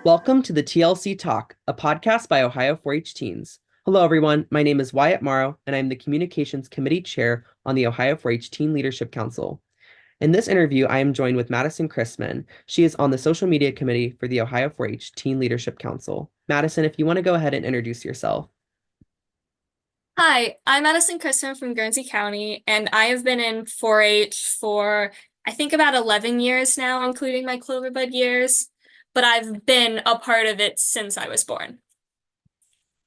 Welcome to the TLC Talk, a podcast by Ohio 4-H Teens. Hello, everyone. My name is Wyatt Morrow, and I'm the Communications Committee Chair on the Ohio 4-H Teen Leadership Council. In this interview, I am joined with Madyson Christman. She is on the Social Media Committee for the Ohio 4-H Teen Leadership Council. Madyson, if you want to go ahead and introduce yourself. Hi, I'm Madyson Christman from Guernsey County, and I have been in 4-H for I think about 11 years now, including my Cloverbud years, but I've been a part of it since I was born.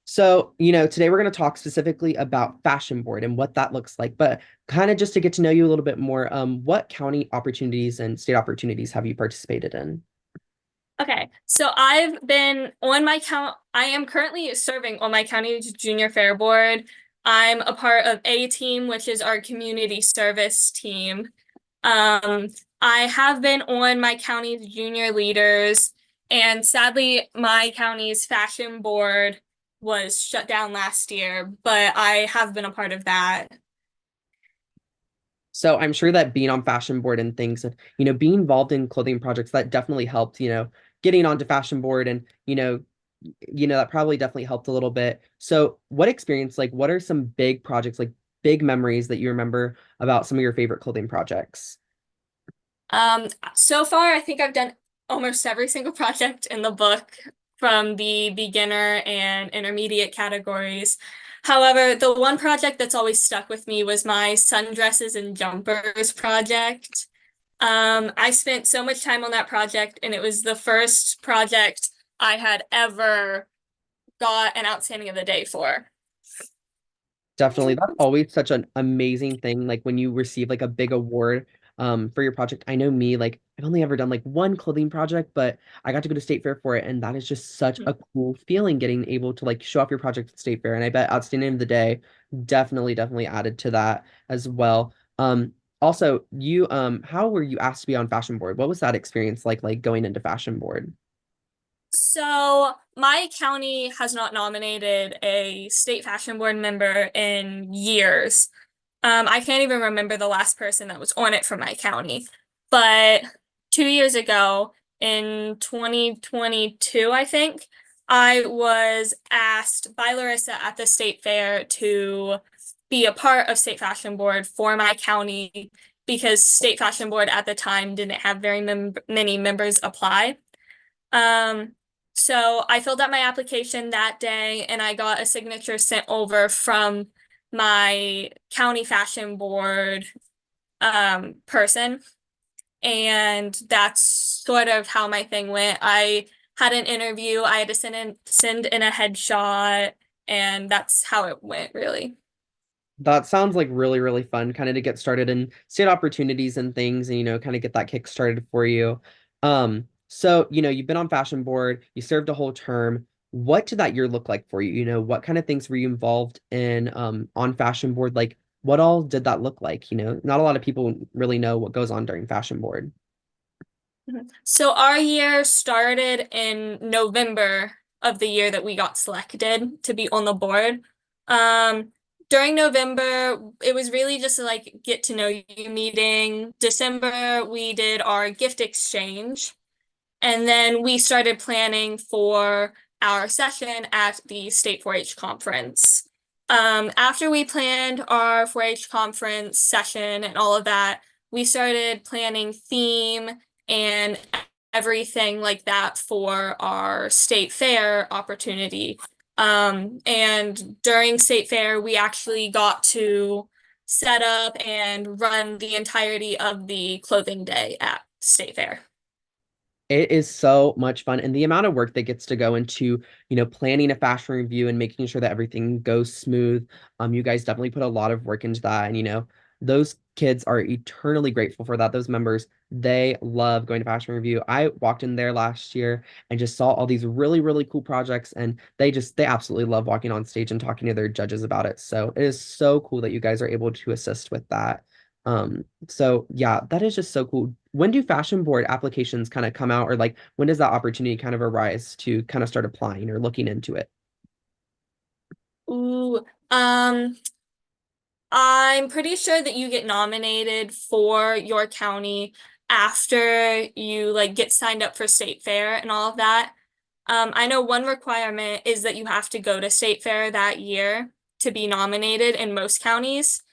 So, today we're going to talk specifically about Fashion Board and what that looks like, but kind of just to get to know you a little bit more, what county opportunities and state opportunities have you participated in? Okay, so I've been on my count. I am currently serving on my county junior fair board. I'm a part of A team, which is our community service team. Um, I have been on my county's junior leaders, and sadly, my county's fashion board was shut down last year, but I have been a part of that. So I'm sure that being on Fashion Board and things, being involved in clothing projects, that definitely helped, getting onto Fashion Board and, that probably definitely helped a little bit. So what are some big projects, like big memories that you remember about some of your favorite clothing projects? So far, I think I've done almost every single project in the book from the beginner and intermediate categories. However, the one project that's always stuck with me was my sundresses and jumpers project. I spent so much time on that project, and it was the first project I had ever got an outstanding of the day for. Definitely. That's always such an amazing thing. Like when you receive like a big award for your project. I know me, like I've only ever done like one clothing project, but I got to go to State Fair for it. And that is just such a cool feeling getting able to like show off your project at State Fair. And I bet Outstanding of the Day definitely added to that as well. Also you how were you asked to be on Fashion Board? What was that experience like going into Fashion Board? So my county has not nominated a state fashion board member in years. I can't even remember the last person that was on it from my county. But 2 years ago, in 2022, I think, I was asked by Larissa at the state fair to be a part of state fashion board for my county because state fashion board at the time didn't have very many members apply. Um, so I filled out my application that day and I got a signature sent over from my county fashion board person. And that's sort of how my thing went. I had an interview, I had to send in a headshot, and that's how it went, really. That sounds like really fun, kind of to get started in state opportunities and things, and kind of get that kick started for you. So you've been on Fashion Board, you served a whole term. What did that year look like for you? What kind of things were you involved in on Fashion Board? Like, what all did that look like? Not a lot of people really know what goes on during Fashion Board. So our year started in November of the year that we got selected to be on the board. Um, During November, it was really just a like get to know you meeting. December, we did our gift exchange, and then we started planning for our session at the State 4-H conference. After we planned our 4-H conference session and all of that, we started planning theme and everything like that for our state fair opportunity. And during state fair, we actually got to set up and run the entirety of the clothing day at state fair. It is so much fun. And the amount of work that gets to go into, planning a fashion review and making sure that everything goes smooth. You guys definitely put a lot of work into that. And, those kids are eternally grateful for that. Those members, they love going to fashion review. I walked in there last year and just saw all these really cool projects. And they absolutely love walking on stage and talking to their judges about it. So it is so cool that you guys are able to assist with that. So yeah, that is just so cool. When do fashion board applications kind of come out, or like when does that opportunity kind of arise to kind of start applying or looking into it? Ooh, I'm pretty sure that you get nominated for your county after you like get signed up for state fair and all of that. I know one requirement is that you have to go to state fair that year to be nominated in most counties.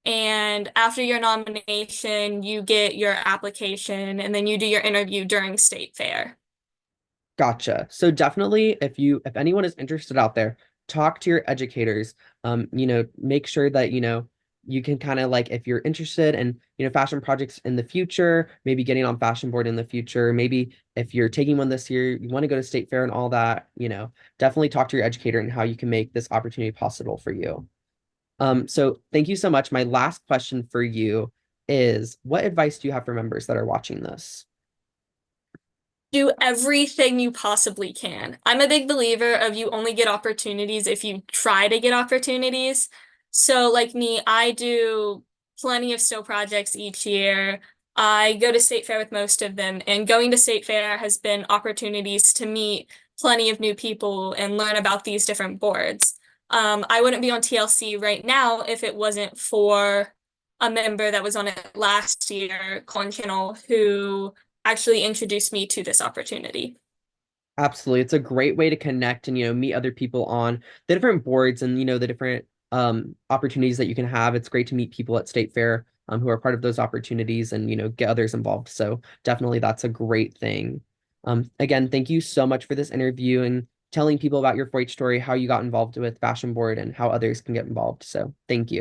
And after your nomination, you get your application and then you do your interview during state fair. Gotcha. So definitely if anyone is interested out there, talk to your educators. Make sure that, you can kind of like if you're interested in, fashion projects in the future, maybe getting on fashion board in the future, maybe if you're taking one this year, you want to go to state fair and all that, definitely talk to your educator and how you can make this opportunity possible for you. So thank you so much. My last question for you is what advice do you have for members that are watching this? Do everything you possibly can. I'm a big believer of you only get opportunities if you try to get opportunities. So, like me, I do plenty of still projects each year. I go to state fair with most of them, and going to state fair has been opportunities to meet plenty of new people and learn about these different boards. I wouldn't be on TLC right now if it wasn't for a member that was on it last year, Colin Channel, who actually introduced me to this opportunity. Absolutely. It's a great way to connect and, meet other people on the different boards and, the different opportunities that you can have. It's great to meet people at State Fair who are part of those opportunities and, get others involved. So definitely that's a great thing. Again, thank you so much for this interview and telling people about your 4-H story, how you got involved with Fashion Board and how others can get involved. So thank you.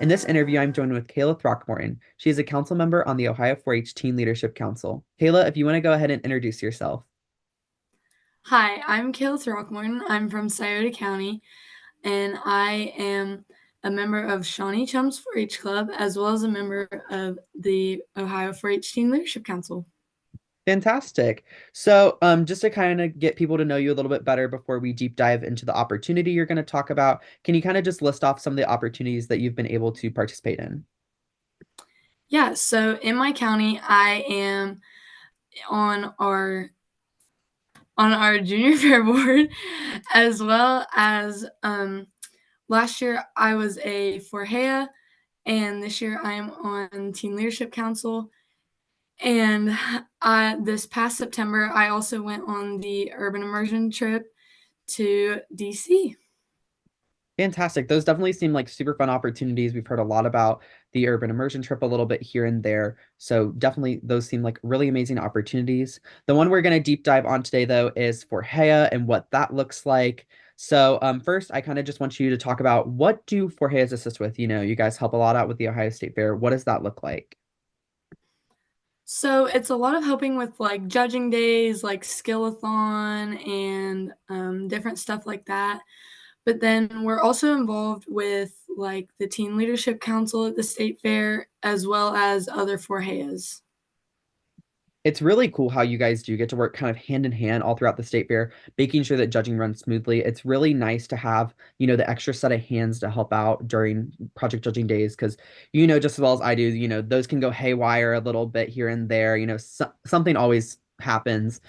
In this interview, I'm joined with Kayla Throckmorton. She is a council member on the Ohio 4-H Teen Leadership Council. Kayla, if you want to go ahead and introduce yourself. Hi, I'm Kayla Throckmorton. I'm from Scioto County, and I am a member of Shawnee Chum's 4-H Club, as well as a member of the Ohio 4-H Teen Leadership Council. Fantastic. So, just to kind of get people to know you a little bit better before we deep dive into the opportunity you're going to talk about, can you kind of just list off some of the opportunities that you've been able to participate in? Yeah, so in my county, I am on our junior fair board, as well as last year I was a Forhea, and this year I am on Teen Leadership Council. And this past September, I also went on the urban immersion trip to DC. Fantastic. Those definitely seem like super fun opportunities. We've heard a lot about the urban immersion trip a little bit here and there. So definitely those seem like really amazing opportunities. The one we're going to deep dive on today, though, is for HEA and what that looks like. So first, I kind of just want you to talk about what do For HEAs assist with? You guys help a lot out with the Ohio State Fair. What does that look like? So it's a lot of helping with like judging days, like skillathon and different stuff like that. But then we're also involved with like the Teen Leadership Council at the State Fair, as well as other Forheas. It's really cool how you guys do get to work kind of hand in hand all throughout the state fair, making sure that judging runs smoothly. It's really nice to have, the extra set of hands to help out during project judging days because, just as well as I do, those can go haywire a little bit here and there. Something always happens.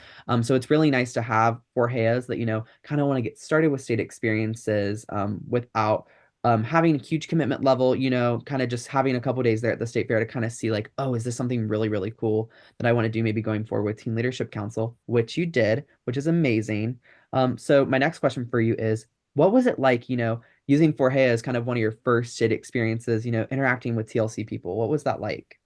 So it's really nice to have four hayas that, kind of want to get started with state experiences without having a huge commitment level, kind of just having a couple days there at the state fair to kind of see like, oh, is this something really, really cool that I want to do maybe going forward with Teen Leadership Council, which you did, which is amazing. So my next question for you is, what was it like, using Forhea as kind of one of your first state experiences, interacting with TLC people? What was that like?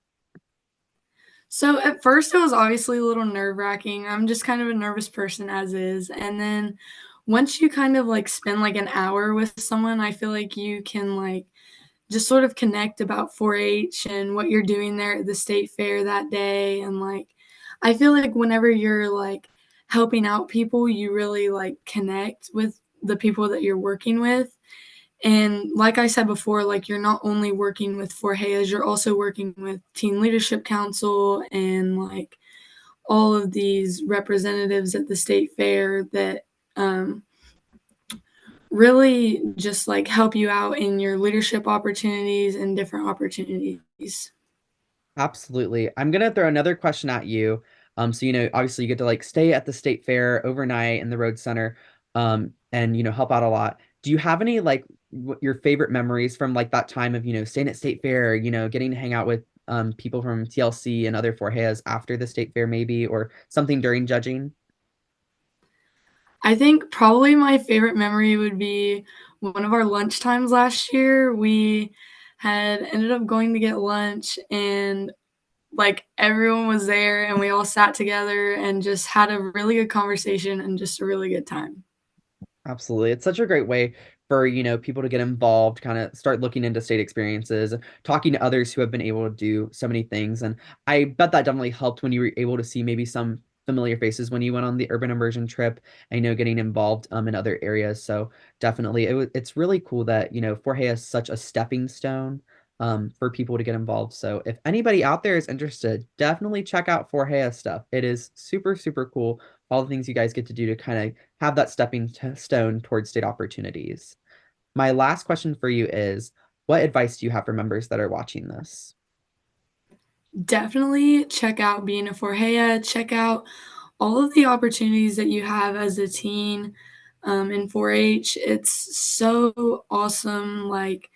So at first it was obviously a little nerve-wracking. I'm just kind of a nervous person as is. And then once you kind of like spend like an hour with someone, I feel like you can like just sort of connect about 4-H and what you're doing there at the state fair that day. And like I feel like whenever you're like helping out people, you really like connect with the people that you're working with. And like I said before, like you're not only working with Forheas, you're also working with Teen Leadership Council and like all of these representatives at the state fair that um, really just like help you out in your leadership opportunities and different opportunities. Absolutely. I'm gonna throw another question at you. So obviously you get to like stay at the state fair overnight in the road center, and help out a lot. Do you have any like your favorite memories from like that time of staying at state fair, getting to hang out with people from TLC and other Forheas after the state fair maybe, or something during judging? I think probably my favorite memory would be one of our lunch times last year. We had ended up going to get lunch and like everyone was there and we all sat together and just had a really good conversation and just a really good time. Absolutely. It's such a great way for, people to get involved, kind of start looking into state experiences, talking to others who have been able to do so many things. And I bet that definitely helped when you were able to see maybe some familiar faces when you went on the urban immersion trip and, getting involved in other areas. So definitely it's really cool that, Forte is such a stepping stone for people to get involved. So if anybody out there is interested, definitely check out Fortea stuff. It is super, super cool. All the things you guys get to do to kind of have that stepping stone towards state opportunities. My last question for you is, what advice do you have for members that are watching this? Definitely check out being a Forhea, check out all of the opportunities that you have as a teen in 4-H. It's so awesome. Like,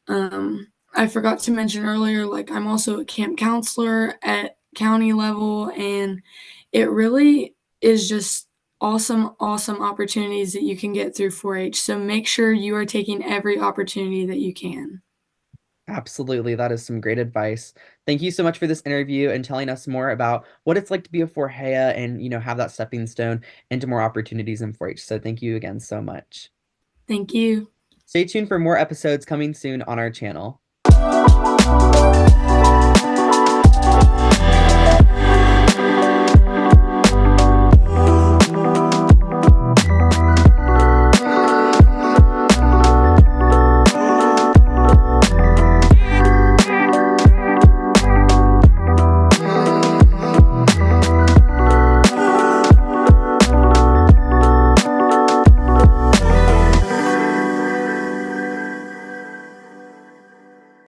I forgot to mention earlier, like, I'm also a camp counselor at county level, and it really is just awesome, awesome opportunities that you can get through 4-H. So make sure you are taking every opportunity that you can. Absolutely. That is some great advice. Thank you so much for this interview and telling us more about what it's like to be a Forhea and, have that stepping stone into more opportunities in 4-H. So thank you again so much. Thank you. Stay tuned for more episodes coming soon on our channel.